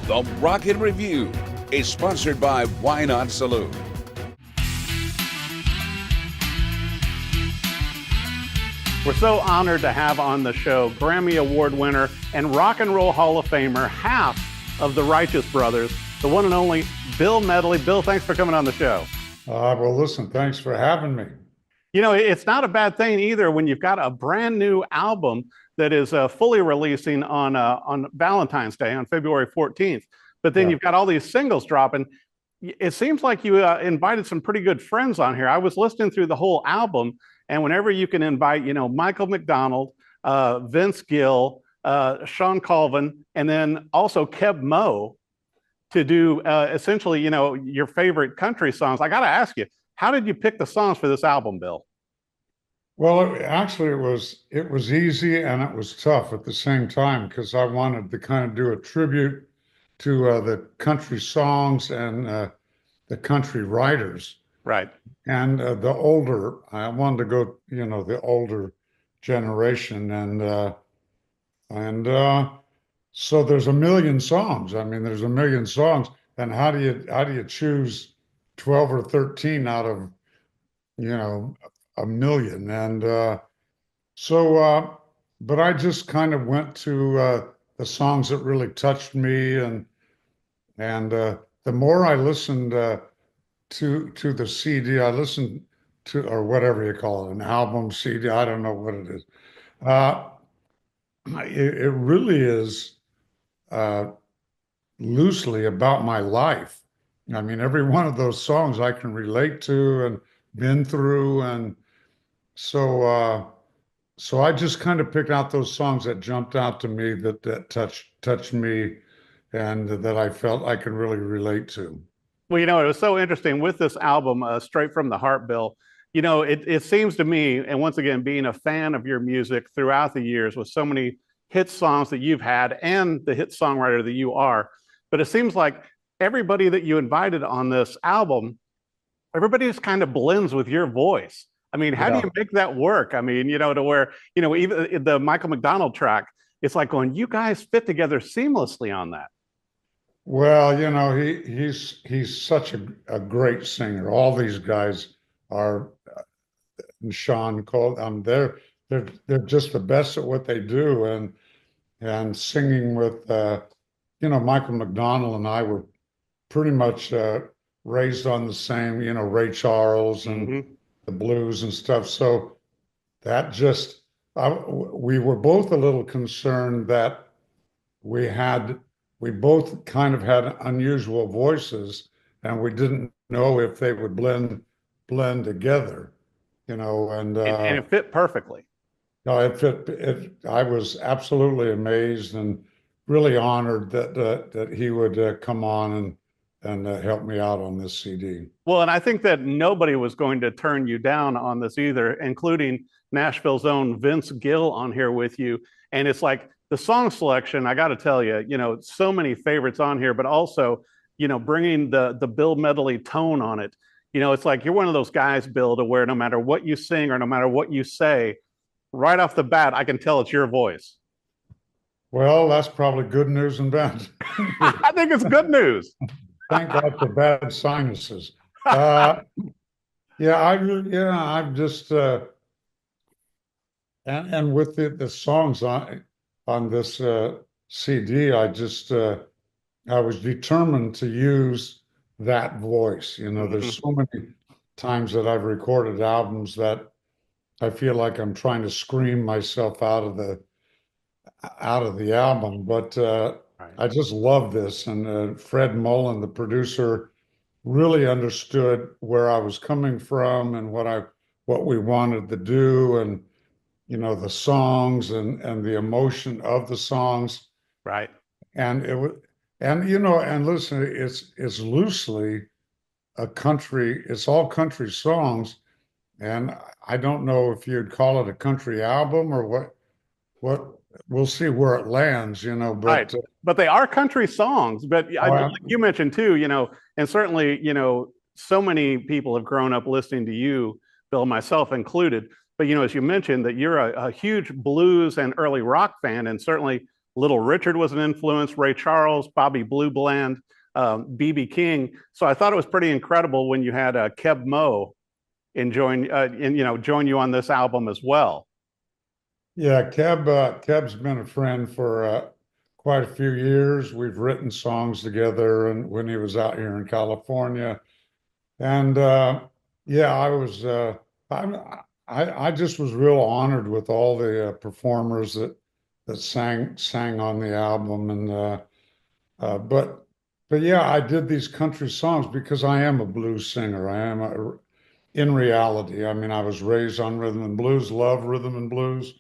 The Rocket Review is sponsored by Why Not Saloon. We're so honored to have on the show Grammy Award winner and Rock and Roll Hall of Famer, half of the Righteous Brothers, the one and only Bill Medley. Bill, thanks for coming on the show. Well, listen, thanks for having me. You know, it's not a bad thing either when you've got a brand new album that is fully releasing on Valentine's Day on February 14th. But then you've got all these singles dropping. It seems like you invited some pretty good friends on here. I was listening through the whole album, and whenever you can invite, Michael McDonald, Vince Gill, Sean Colvin, and then also Keb Mo to do essentially, your favorite country songs. I got to ask you, how did you pick the songs for this album, Bill? Well, actually, it was easy and it was tough at the same time because I wanted to kind of do a tribute to the country songs and the country writers. Right. And I wanted to go, the older generation. And so there's a million songs. I mean, there's a million songs. And how do you choose 12 or 13 out of, a million? And but I just kind of went to the songs that really touched me. And the more I listened to the CD, I listened to, or whatever you call it, an album, CD, I don't know what it is. It really is loosely about my life. I mean, every one of those songs I can relate to and been through. And so I just kind of picked out those songs that jumped out to me, that touched me, and that I felt I could really relate to. Well, it was so interesting with this album, Straight from the Heart, Bill. It seems to me, and once again, being a fan of your music throughout the years with so many hit songs that you've had and the hit songwriter that you are, but it seems like everybody that you invited on this album, everybody just kind of blends with your voice. I mean, how do you make that work? I mean, to where, even the Michael McDonald track, it's like going, you guys fit together seamlessly on that. Well, he's such a great singer. All these guys are, Sean Cole, they're just the best at what they do. And singing with, Michael McDonald and I were pretty much raised on the same, Ray Charles and the blues and stuff. So that we were both a little concerned that we both kind of had unusual voices, and we didn't know if they would blend together, and it fit perfectly. No, it fit. I was absolutely amazed and really honored that he would come on and help me out on this CD. Well, and I think that nobody was going to turn you down on this either, including Nashville's own Vince Gill on here with you. And it's like the song selection, I got to tell you, so many favorites on here, but also, bringing the Bill Medley tone on it. It's like you're one of those guys, Bill, to where no matter what you sing or no matter what you say, right off the bat, I can tell it's your voice. Well, that's probably good news and bad. I think it's good news. Thank God for bad sinuses. I'm just and with the songs on this CD, I was determined to use that voice. There's so many times that I've recorded albums that I feel like I'm trying to scream myself out of the album, but I just love this. And Fred Mullen, the producer, really understood where I was coming from and what we wanted to do, and the songs and the emotion of the songs. Right. And it was, and listen, it's loosely a country. It's all country songs, and I don't know if you'd call it a country album or what. We'll see where it lands, but right. But they are country songs. But like you mentioned too, and certainly, so many people have grown up listening to you, Bill, myself included. But as you mentioned, that you're a huge blues and early rock fan, and certainly Little Richard was an influence, Ray Charles, Bobby Blue Bland, BB King. So I thought it was pretty incredible when you had Keb Mo join you on this album as well. Yeah, Keb's been a friend for quite a few years. We've written songs together, and when he was out here in California, and yeah, I just was real honored with all the performers that sang on the album, and but yeah, I did these country songs because I am a blues singer. In reality. I mean, I was raised on rhythm and blues, love rhythm and blues.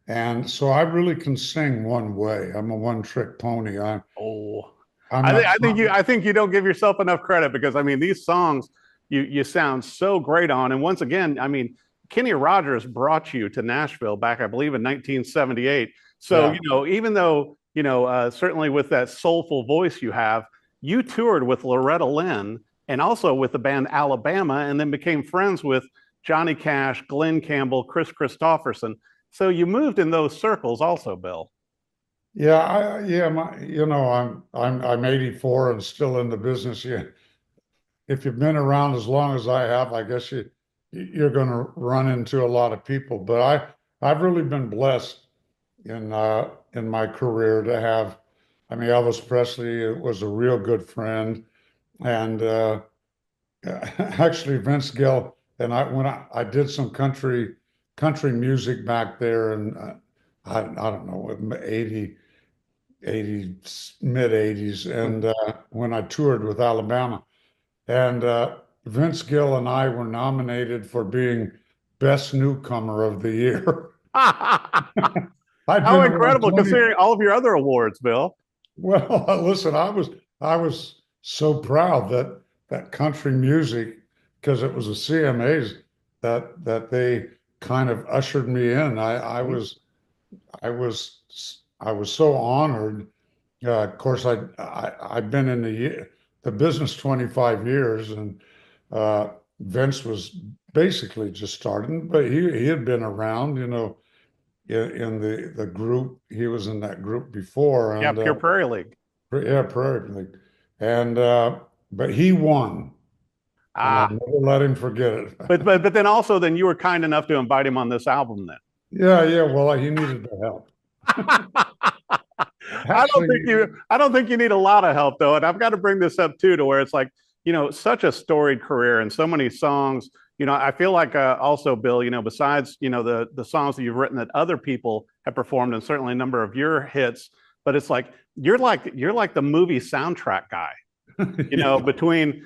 And so I really can sing one way. I'm a one-trick pony. Oh, I'm not, I think you don't give yourself enough credit because I mean these songs you sound so great on. And once again, I mean Kenny Rogers brought you to Nashville back, I believe, in 1978. So yeah. even though certainly with that soulful voice you have, you toured with Loretta Lynn and also with the band Alabama, and then became friends with Johnny Cash, Glenn Campbell, Chris Christopherson. So you moved in those circles also, Bill. Yeah, I'm 84 and still in the business. Yeah. If you've been around as long as I have, I guess you're going to run into a lot of people. But I've really been blessed in my career to have. I mean, Elvis Presley was a real good friend, and actually Vince Gill and I did some country music back there, and I don't know, 80 mid 80s, and when I toured with Alabama, and Vince Gill and I were nominated for being best newcomer of the year. I'd How been around incredible 20. considering all of your other awards, Bill. Well, listen, I was so proud that country music, because it was the CMAs that they kind of ushered me in. I was so honored. Of course, I've been in the business 25 years, and Vince was basically just starting, but he had been around, in the group. He was in that group before, Yeah, and Pure Prairie League. yeah, Prairie League, and but he won, and I'll Ah, never let him forget it. but then also then you were kind enough to invite him on this album then. Yeah, yeah. Well, he needed the help. Actually, I don't think you need a lot of help though. And I've got to bring this up too, to where it's like, such a storied career and so many songs. I feel like also, Bill, besides, the songs that you've written that other people have performed and certainly a number of your hits, but it's like you're like the movie soundtrack guy, yeah. between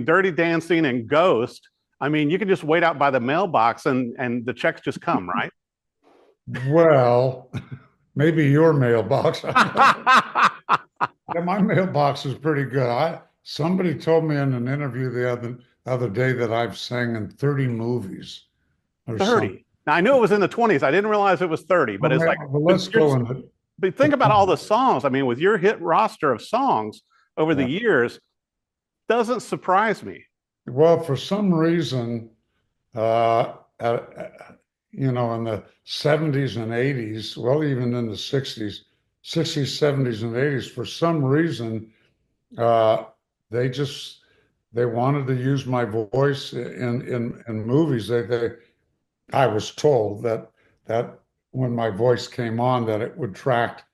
Dirty Dancing and Ghost. I mean, you can just wait out by the mailbox and the checks just come, right? Well, maybe your mailbox. Yeah, my mailbox is pretty good. Somebody told me in an interview the other day that I've sang in 30 movies or something. 30. Now I knew it was in the 20s. I didn't realize it was 30, but it's like, Well, let's go in but think about all the songs. I mean, with your hit roster of songs over the yeah. years, doesn't surprise me. Well, for some reason, in the 70s and 80s, well, even in the 60s, 70s, and 80s, for some reason, uh, they just they wanted to use my voice in movies. I was told that when my voice came on, that it would attract,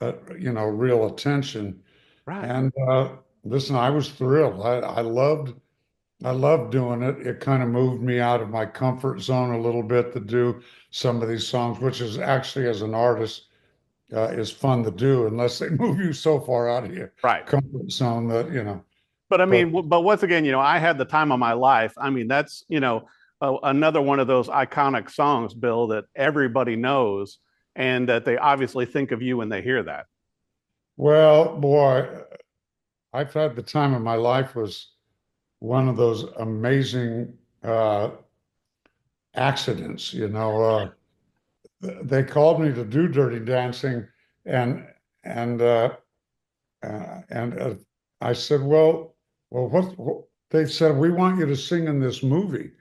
real attention. Right. And listen, I was thrilled. I loved doing it. It kind of moved me out of my comfort zone a little bit to do some of these songs, which is actually, as an artist, is fun to do unless they move you so far out of your Right. comfort zone that. But I But mean, but once again, I had the time of my life. I mean, that's, another one of those iconic songs, Bill, that everybody knows and that they obviously think of you when they hear that. well, boy, I've had the time of my life was one of those amazing accidents. They called me to do Dirty Dancing, and and and I said, well, what? They said, we want you to sing in this movie,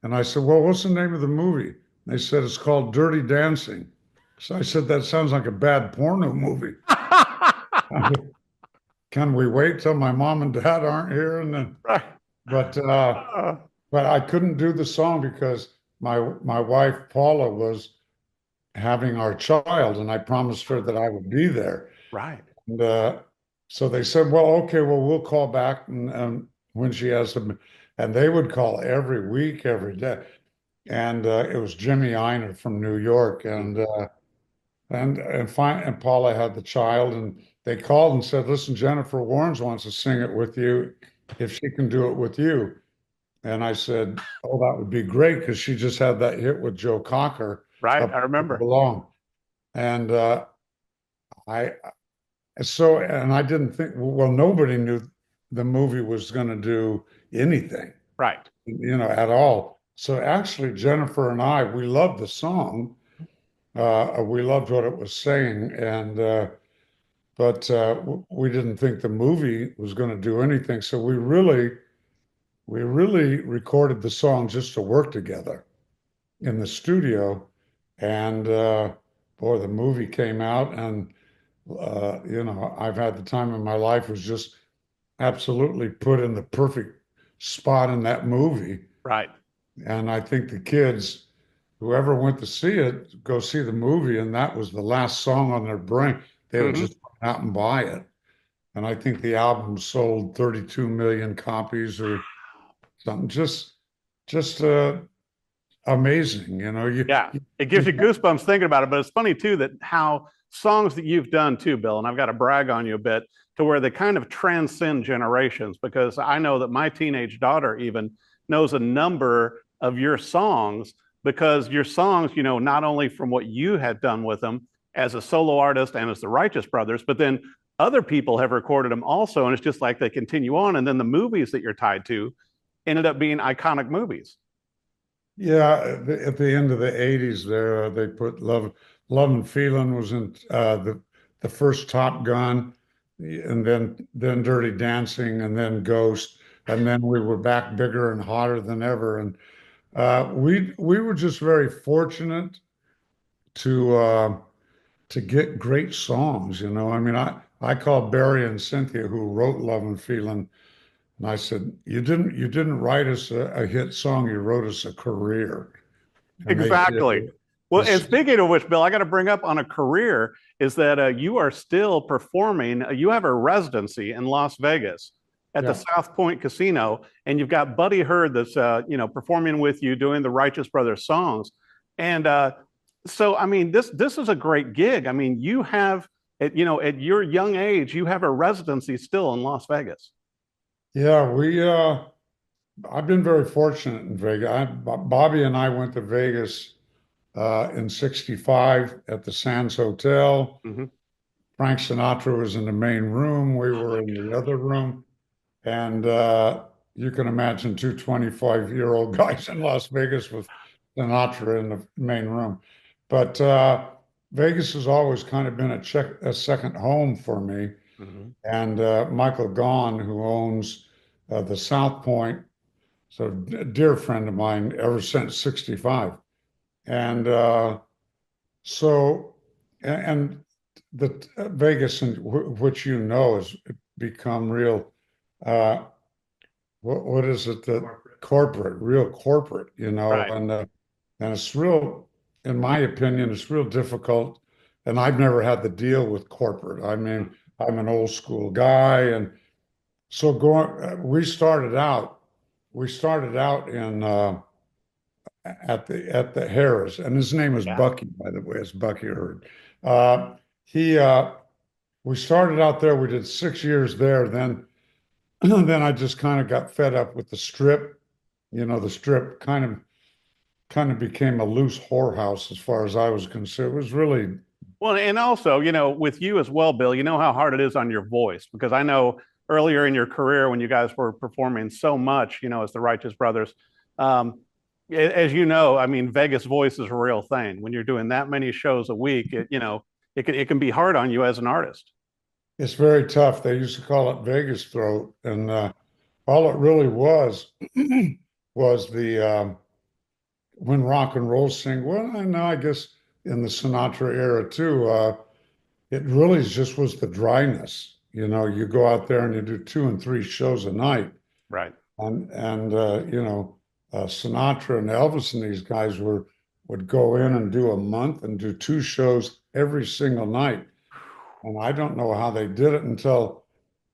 and I said, well, what's the name of the movie? They said it's called Dirty Dancing, So I said, that sounds like a bad porno movie. Can we wait till my mom and dad aren't here? And then, Right. but Uh, but I couldn't do the song because my wife Paula was having our child, and I promised her that I would be there. right. And so they said, well, okay, well, we'll call back and when she has them, and they would call every week, every day. And it was Jimmy Einer from New York, and Paula had the child, and they called and said, listen, Jennifer Warnes wants to sing it with you, if she can do it with you. And I said, oh, that would be great because she just had that hit with Joe Cocker, Right. Up I Where You remember. Belong. And I so and I didn't think, well, nobody knew the movie was going to do anything, Right. at all. So actually, Jennifer and I, we loved the song. We loved what it was saying, and but we didn't think the movie was going to do anything. So we really recorded the song just to work together in the studio, and boy, the movie came out, and I've had the time of my life. Was just absolutely put in the perfect spot in that movie. Right. And I think the kids, whoever went to see it, go see the movie, and that was the last song on their brain. They would Hmm. just run out and buy it. And I think the album sold 32 million copies or something. Just amazing. Yeah. It gives you goosebumps thinking about it. But it's funny too that how songs that you've done too, Bill, and I've got to brag on you a bit to where they kind of transcend generations because I know that my teenage daughter even knows a number of your songs because your songs, not only from what you had done with them as a solo artist and as the Righteous Brothers, but then other people have recorded them also. And it's just like they continue on. And then the movies that you're tied to ended up being iconic movies. Yeah, at the end of the 80s there, they put Love and Feeling was in the first Top Gun, and then Dirty Dancing, and then Ghost, and then we were back bigger and hotter than ever. And we were just very fortunate to uh, to get great songs. I mean, I called Barry and Cynthia, who wrote Love and Feeling, and I said, you didn't write us a hit song, you wrote us a career. And they did. Exactly. Well, and This, speaking of which, Bill, I got to bring up on a career is that you are still performing. You have a residency in Las Vegas at the yeah, South Point Casino, and you've got Buddy Hurd that's performing with you, doing the Righteous Brothers songs. And so, I mean, this is a great gig. I mean, you have at your young age, you have a residency still in Las Vegas. yeah, I've been very fortunate in Vegas. Bobby and I went to Vegas in '65 at the Sands Hotel. Mm-hmm. Frank Sinatra was in the main room. We Oh were my in the God. other room. And you can imagine two 25-year-old guys in Las Vegas with Sinatra in the main room. But Vegas has always kind of been a second home for me. Mm-hmm. And Michael Gaughan, who owns the South Point, so a dear friend of mine ever since '65. And so, and the Vegas, and which has become real. Uh, what is it that real corporate, Right. and it's real, in my opinion, it's real difficult. And I've never had to deal with corporate. I mean, I'm an old school guy, and so we started out in at the Harris, and his name is Yeah. Bucky, by the way. It's Bucky Hurd. He We started out there. We did 6 years there. Then then I just kind of got fed up with the Strip. The Strip kind of became a loose whorehouse as far as I was concerned. It was really, Well, and also, with you as well, Bill, you know how hard it is on your voice because I know earlier in your career when you guys were performing so much, as the Righteous Brothers, um, as you know, I mean, Vegas voice is a real thing. When you're doing that many shows a week, it can be hard on you as an artist. it's very tough. They used to call it Vegas throat, and all it really was was the when rock and roll sing. Well, I know, I guess in the Sinatra era too. It really just was the dryness. You know, you go out there and you do 2 and 3 shows a night, Right. and Sinatra and Elvis and these guys would go in and do a month and do 2 shows every single night. And I don't know how they did it until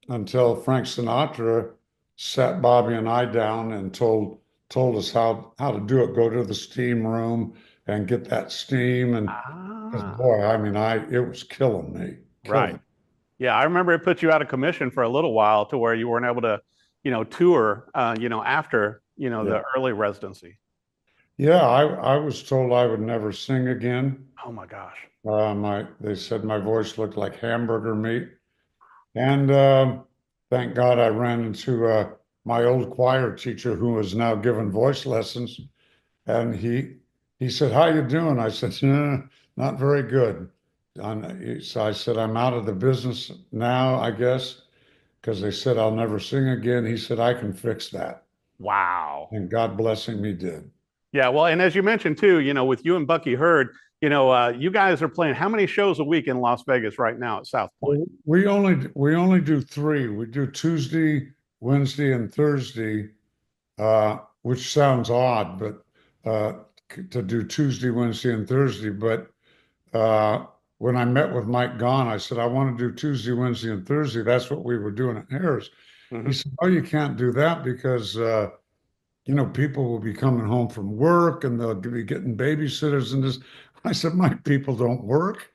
Frank Sinatra sat Bobby and I down and told us how to do it. Go to the steam room and get that steam. And 'cause Ah, boy, I mean, it was killing me, right. killing. Yeah, I remember it put you out of commission for a little while to where you weren't able to, tour, after, Yeah, the early residency. yeah. I was told I would never sing again. Oh my gosh. They said my voice looked like hamburger meat. And thank God I ran into my old choir teacher who is now giving voice lessons. And he said, "How you doing?" I said, "Not very good." So I said, "I'm out of the business now, I guess," because they said I'll never sing again. He said, "I can fix that." Wow. And God bless him, he did. Yeah, well, and as you mentioned too, with you and Bucky Hurd, you guys are playing how many shows a week in Las Vegas right now at South Point? We only do 3. We do Tuesday, Wednesday, and Thursday, which sounds odd, but to do Tuesday, Wednesday, and Thursday. But when I met with Mike Gahn, I said, I want to do Tuesday, Wednesday, and Thursday. That's what we were doing at Harris. He Hmm. said, "Oh, you can't do that because people will be coming home from work and they'll be getting babysitters and this." I said, "My people don't work.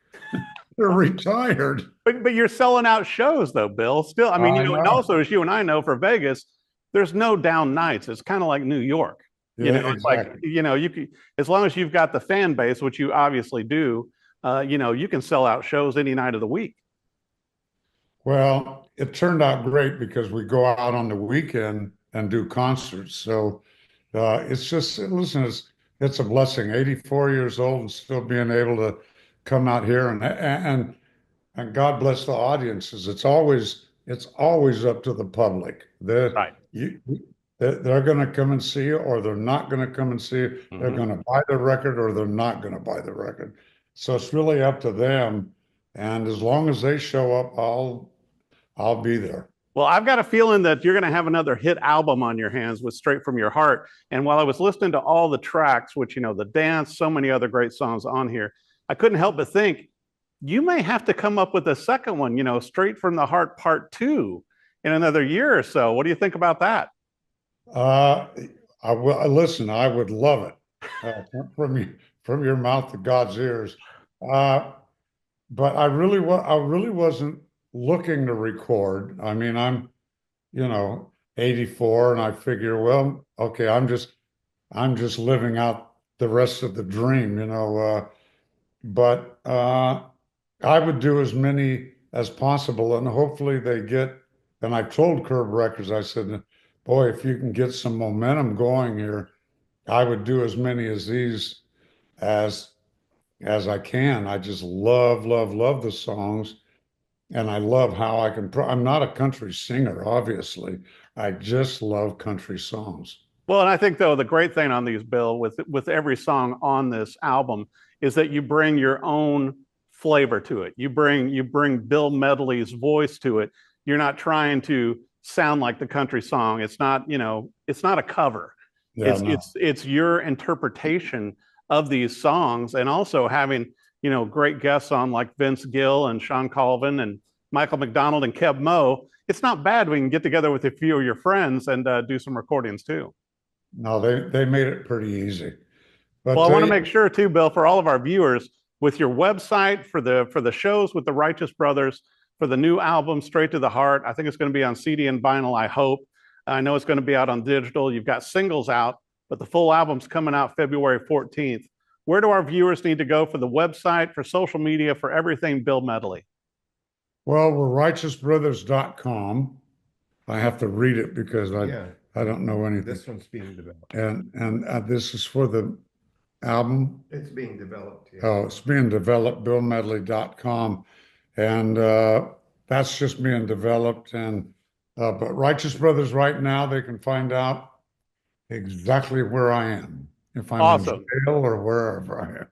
They're retired." But you're selling out shows though, Bill. Still, I mean, I and know. also as you and I know for Vegas, there's no down nights. It's kind of like New York. Yeah, It's like, exactly. you can, as long as you've got the fan base, which you obviously do, you can sell out shows any night of the week. Well, it turned out great because we go out on the weekend and do concerts. So it's just, listen, it's a blessing. 84 years old and still being able to come out here and God bless the audiences. It's always up to the public. Right. They're going to come and see you, or they're not going to come and see you. They're Hmm. going to buy the record, or they're not going to buy the record. So it's really up to them. And as long as they show up, I'll be there. Well, I've got a feeling that you're going to have another hit album on your hands with Straight from Your Heart. And while I was listening to all the tracks, which, the dance, so many other great songs on here, I couldn't help but think you may have to come up with a second one, Straight from the Heart Part Two in another year or so. What do you think about that? Uh, I will listen. I would love it from your mouth to God's ears. Uh, but I really wasn't looking to record. I mean, I'm, 84, and I figure, well, okay, I'm just living out the rest of the dream, but I would do as many as possible, and hopefully they get. And I told Curb Records, I said, "Boy, if you can get some momentum going here, I would do as many as these as as I can." I just love, love, love the songs, and I love how I can. I'm not a country singer, obviously. I just love country songs. Well, and I think though the great thing on these, Bill, with every song on this album is that you bring your own flavor to it. You bring Bill Medley's voice to it. You're not trying to sound like the country song. It's not a cover. Yeah, It's your interpretation of these songs, and also having great guests on like Vince Gill and Sean Colvin and Michael McDonald and Kev Moe. It's not bad we can get together with a few of your friends and do some recordings too. no, they made it pretty easy. Well, But I want to make sure too, Bill, for all of our viewers, with your website for the shows with the Righteous Brothers, for the new album Straight to the Heart. I think it's going to be on CD and vinyl. I hope. I know it's going to be out on digital. You've got singles out, but the full album's coming out February 14th. Where do our viewers need to go for the website, for social media, for everything Bill Medley? well, we're righteousbrothers.com. I have to read it because Yeah, I don't know anything. this one's being developed. And this is for the album. It's being developed, yeah. Oh, it's being developed, billmedley.com. And that's just being developed. And but Righteous Brothers right now, they can find out exactly where I am, if I'm in Awesome. jail or wherever I am.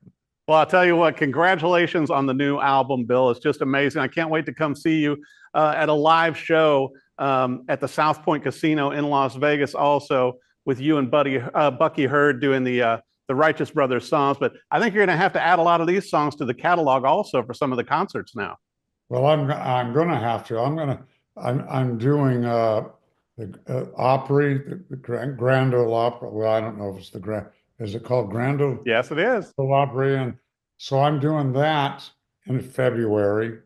Well, I'll tell you what, congratulations on the new album, Bill. It's just amazing. I can't wait to come see you at a live show at the South Point Casino in Las Vegas, also with you and Bucky Hurd doing the Righteous Brothers songs. But I think you're going to have to add a lot of these songs to the catalog also for some of the concerts now. Well, I'm going to have to. I'm doing the Opry, the Grand Ole Opry. Well, I don't know if it's the Grand. Is it called Grand Ole? Yes, it is. Opry, and so I'm doing that in February,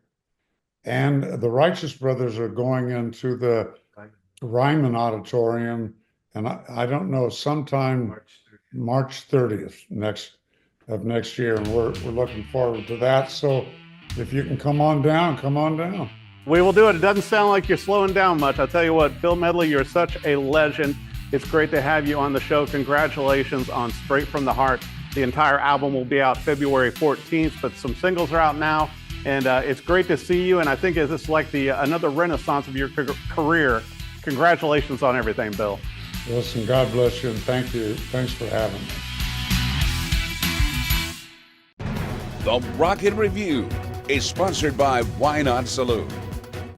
and the Righteous Brothers are going into the Ryman Auditorium, and I don't know, sometime March 30th next year, and we're looking forward to that. So if you can come on down, come on down. We will do it. It doesn't sound like you're slowing down much. I'll tell you what, Bill Medley, you're such a legend. It's great to have you on the show. Congratulations on Straight from the Heart. The entire album will be out February 14th, but some singles are out now, and it's great to see you. And I think this is like another renaissance of your career. Congratulations on everything, Bill. Listen, God bless you, and thank you. Thanks for having me. The Rocket Review is sponsored by Why Not Saloon.